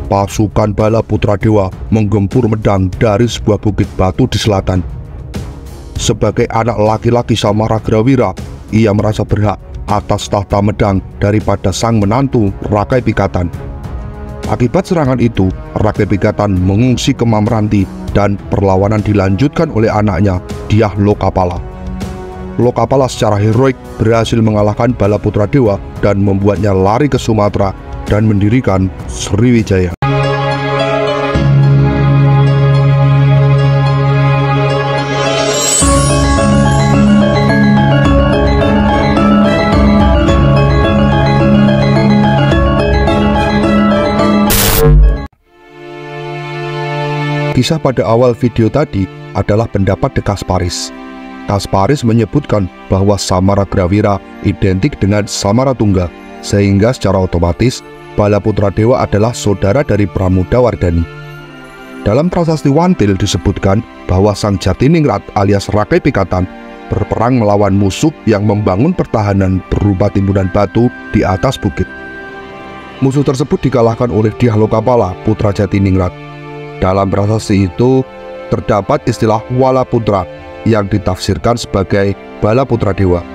pasukan bala putra dewa menggempur Medang dari sebuah bukit batu di selatan. Sebagai anak laki-laki Samaragrawira, ia merasa berhak atas tahta Medang daripada sang menantu Rakai Pikatan. Akibat serangan itu, Rakai Pikatan mengungsi ke Mamranti dan perlawanan dilanjutkan oleh anaknya, Dyah Lokapala. Lokapala secara heroik berhasil mengalahkan bala putra dewa dan membuatnya lari ke Sumatera dan mendirikan Sriwijaya. Kisah pada awal video tadi adalah pendapat De Kasparis. Kasparis menyebutkan bahwa Samaragrawira identik dengan Samaratungga, sehingga secara otomatis bala putra dewa adalah saudara dari Pramodawardhani. Dalam prasasti Wantil disebutkan bahwa Sang Jatiningrat alias Rakai Pikatan berperang melawan musuh yang membangun pertahanan berupa timbunan batu di atas bukit. Musuh tersebut dikalahkan oleh Dyah Lokapala, putra Jatiningrat. Dalam prasasti itu terdapat istilah Wala Putra yang ditafsirkan sebagai bala putra dewa.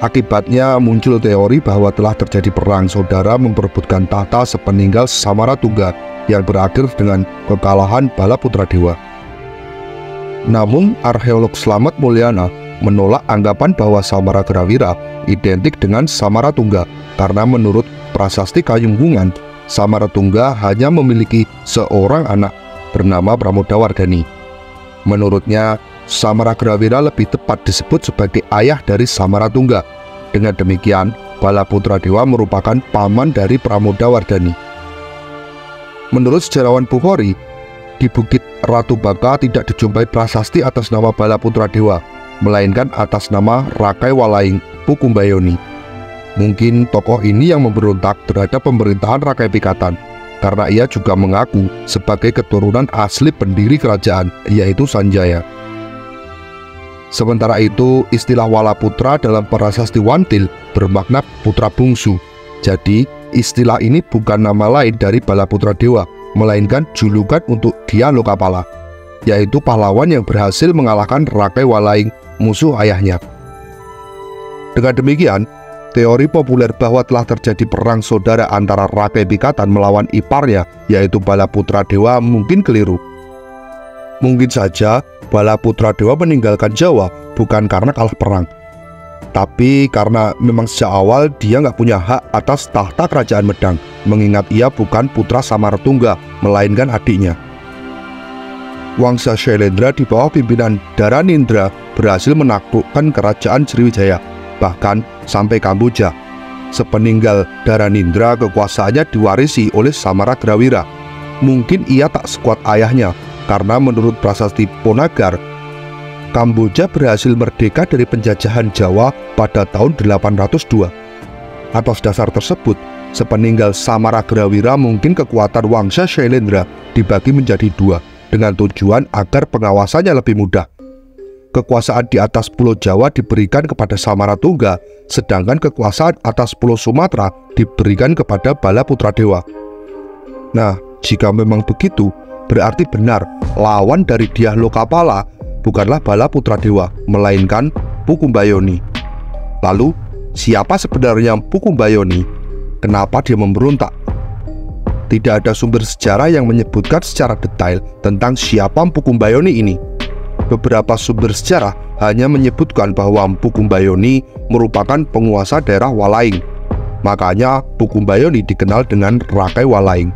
Akibatnya muncul teori bahwa telah terjadi perang saudara memperebutkan tahta sepeninggal Samaratungga yang berakhir dengan kekalahan bala putra dewa. Namun arkeolog Slamet Mulyana menolak anggapan bahwa Samaragrawira identik dengan Samaratungga karena menurut prasasti Kayunggungan, Samaratungga hanya memiliki seorang anak bernama Pramodawardhani. Menurutnya, Samaragrawira lebih tepat disebut sebagai ayah dari Samaratungga. Dengan demikian, bala putra dewa merupakan paman dari Pramodawardhani. Menurut sejarawan Bukhari, di Bukit Ratu Baka tidak dijumpai prasasti atas nama bala putra dewa, melainkan atas nama Rakai Walaing Pukumbayoni. Mungkin tokoh ini yang memberontak terhadap pemerintahan Rakai Pikatan, karena ia juga mengaku sebagai keturunan asli pendiri kerajaan, yaitu Sanjaya. Sementara itu, istilah Wala Putra dalam prasasti Wantil bermakna putra bungsu. Jadi, istilah ini bukan nama lain dari bala putra dewa, melainkan julukan untuk Dyah Lokapala, yaitu pahlawan yang berhasil mengalahkan Rakai Walaing, musuh ayahnya. Dengan demikian, teori populer bahwa telah terjadi perang saudara antara Rakai Pikatan melawan iparnya, yaitu bala putra dewa, mungkin keliru. Mungkin saja bala putra dewa meninggalkan Jawa bukan karena kalah perang, tapi karena memang sejak awal dia nggak punya hak atas tahta kerajaan Medang, mengingat ia bukan putra Samaratungga, melainkan adiknya. Wangsa Shailendra di bawah pimpinan Dharanindra berhasil menaklukkan kerajaan Sriwijaya, bahkan sampai Kamboja. Sepeninggal Dharanindra, kekuasaannya diwarisi oleh Samaragrawira. Mungkin ia tak sekuat ayahnya, karena menurut prasasti Ponagar, Kamboja berhasil merdeka dari penjajahan Jawa pada tahun 802. Atas dasar tersebut, sepeninggal Samaragrawira mungkin kekuatan Wangsa Shailendra dibagi menjadi dua, dengan tujuan agar pengawasannya lebih mudah. Kekuasaan di atas Pulau Jawa diberikan kepada Samaratungga, sedangkan kekuasaan atas Pulau Sumatera diberikan kepada bala putra dewa. Nah, jika memang begitu, berarti benar lawan dari Dyah Lokapala bukanlah bala putra dewa, melainkan Pukumbayoni. Lalu, siapa sebenarnya Pukumbayoni? Kenapa dia memberontak? Tidak ada sumber sejarah yang menyebutkan secara detail tentang siapa Pukumbayoni ini. Beberapa sumber sejarah hanya menyebutkan bahwa Pukumbayoni merupakan penguasa daerah Walaing. Makanya Pukumbayoni dikenal dengan Rakai Walaing.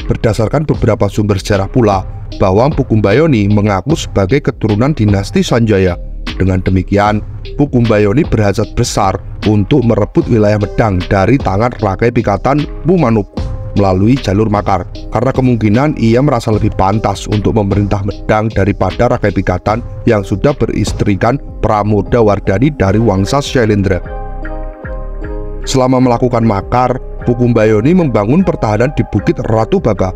Berdasarkan beberapa sumber sejarah pula bahwa Pukumbayoni mengaku sebagai keturunan dinasti Sanjaya. Dengan demikian, Pukumbayoni berhasrat besar untuk merebut wilayah Medang dari tangan Rakai Pikatan Mumanup melalui jalur makar, karena kemungkinan ia merasa lebih pantas untuk memerintah Medang daripada Rakai Pikatan yang sudah beristrikan Pramodawardhani dari Wangsa Shailendra. Selama melakukan makar, Pukumbayoni membangun pertahanan di Bukit Ratu Baka.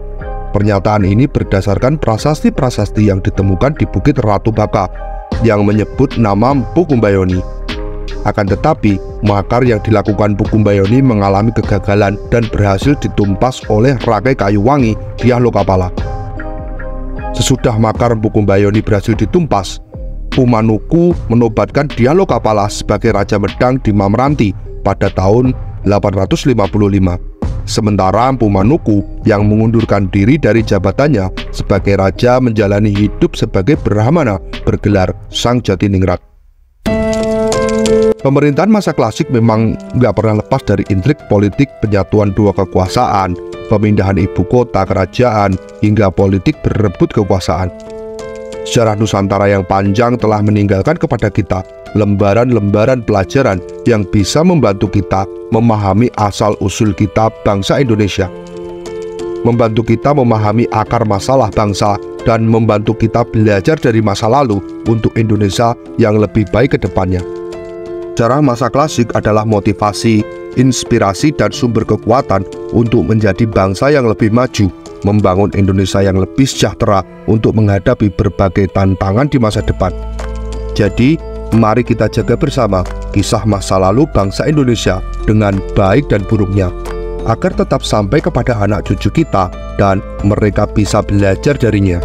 Pernyataan ini berdasarkan prasasti-prasasti yang ditemukan di Bukit Ratu Baka yang menyebut nama Pukumbayoni. Akan tetapi, makar yang dilakukan Pukumbayoni mengalami kegagalan dan berhasil ditumpas oleh Rakai Kayuwangi Dyah Lokapala. Sesudah makar Pukumbayoni berhasil ditumpas, Pumanuku menobatkan Dyah Lokapala sebagai Raja Medang di Mamranti pada tahun 855. Sementara Pumanuku yang mengundurkan diri dari jabatannya sebagai raja menjalani hidup sebagai Brahmana bergelar Sang Jatiningrat. Pemerintahan masa klasik memang nggak pernah lepas dari intrik politik penyatuan dua kekuasaan, pemindahan ibu kota kerajaan, hingga politik berebut kekuasaan. Sejarah Nusantara yang panjang telah meninggalkan kepada kita lembaran-lembaran pelajaran yang bisa membantu kita memahami asal-usul kita bangsa Indonesia, membantu kita memahami akar masalah bangsa, dan membantu kita belajar dari masa lalu untuk Indonesia yang lebih baik ke depannya. Sejarah masa klasik adalah motivasi, inspirasi, dan sumber kekuatan untuk menjadi bangsa yang lebih maju, membangun Indonesia yang lebih sejahtera untuk menghadapi berbagai tantangan di masa depan. Jadi, mari kita jaga bersama kisah masa lalu bangsa Indonesia dengan baik dan buruknya, agar tetap sampai kepada anak cucu kita dan mereka bisa belajar darinya.